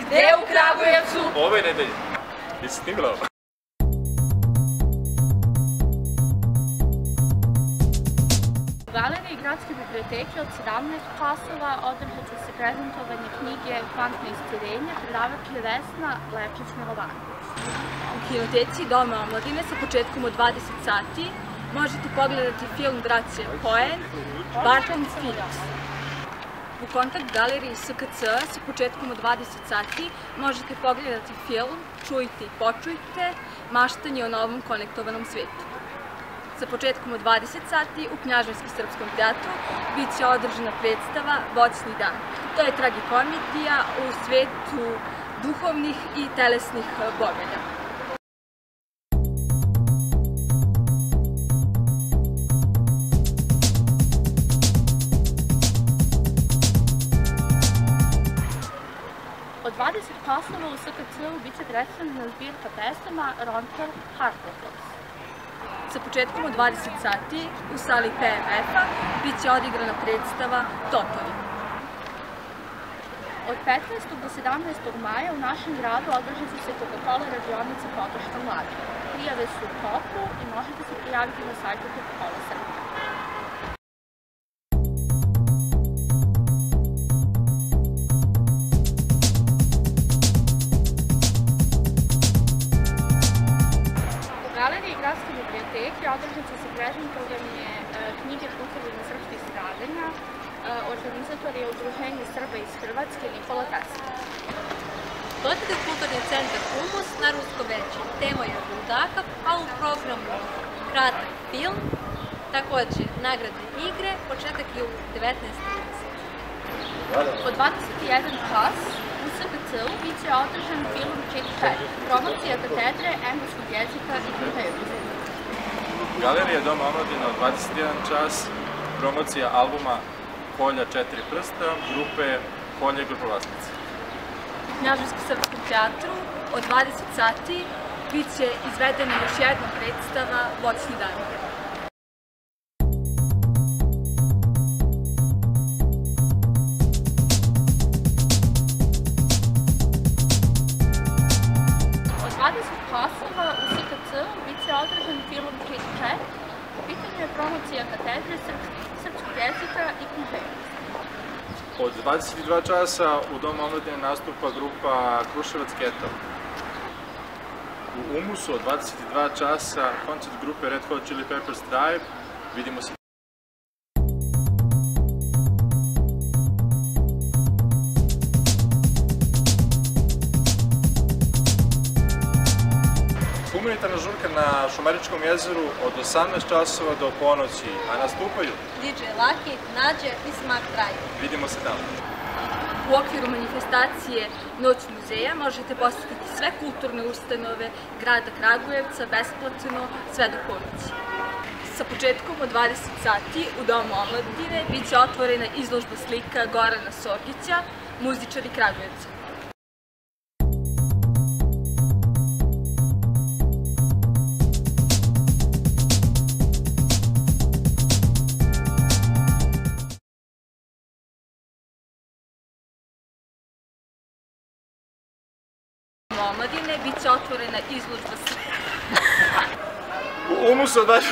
Gde u Kragujevcu? Ove nedelje. Jesi snimila ovo? U galeriji Gradske biblioteke od 17 časova održat će se prezentovanje knjige Kvantno istirenje, predavatelj Vesna Lečić-Milovanović. U kinoteci Doma omladine sa početkom od 20 sati možete pogledati film braće Coen, Bartons Phillips. U Kontakt galeriji SKC sa početkom od 20 sati možete pogledati film Čujte i počujte, maštanje o novom konektovanom svetu. Sa početkom od 20 sati u Knjaževskom srpskom teatru bit će održana predstava Voćni dan. To je tragikomedija u svetu duhovnih i telesnih bogalja. Od 20 časova u SKC-u bit će predstavljena zbirka pesama Rontel Hartlepops. Sa početkom od 20 sati u sali PMF-a bit će odigrana predstava Totovi. Od 15. do 17. maja u našem gradu održat će se Coca-Cola radionica podrška mladih. Prijave su u toku i možete se prijaviti na sajtu Coca-Cola Srbije. U galeriji Gradske biblioteke održat će se prezentovanje knjige Putevi srpskih stradanja. Organizator je Udruženje Srba iz Hrvatske Nikola Tesla. Dođite u Kulturni centar Humus na Rusko veće. Tema je Buldaka, a u programu kratak film, također nagradne igre, početak je u 19:30. Od 21 čas u SKC-u bit će održan film Čik Ček, promocija katedre engleskog jezika i književnosti. Galerija Doma omladine od 21 čas, promocija albuma Kolja 4 prsta, grupe Kolja i grupovlasnici. U Knjaževskom srpskom teatru od 20 sati bit će izvedena još jedna predstava Voćni dan. Od 20 časova u SKC-u bit će održan film Čik Ček. U pitanju je promocija katedre srpskog jezika i književnosti. Od 22 časa u Domu omladine nastupa grupa Kruševac Ketal. U Umusu od 22 časa koncert grupe Red Hot Chili Peppers Drive. Vidimo se. Humanitarna žurka na Šumaričkom jezeru od 18 časova do ponoći, a nastupaju DJ Laki, Nađe i Smak Traj. Vidimo se tamo. U okviru manifestacije Noć muzeja možete posjetiti sve kulturne ustanove grada Kragujevca besplatno sve do ponoći. Sa početkom od 20 sati u Domu omladine bit će otvorena izložba slika Gorana Sorgića, muzičari Kragujevca. Omladine bit će otvorena izložba slika. U Umusu od 20...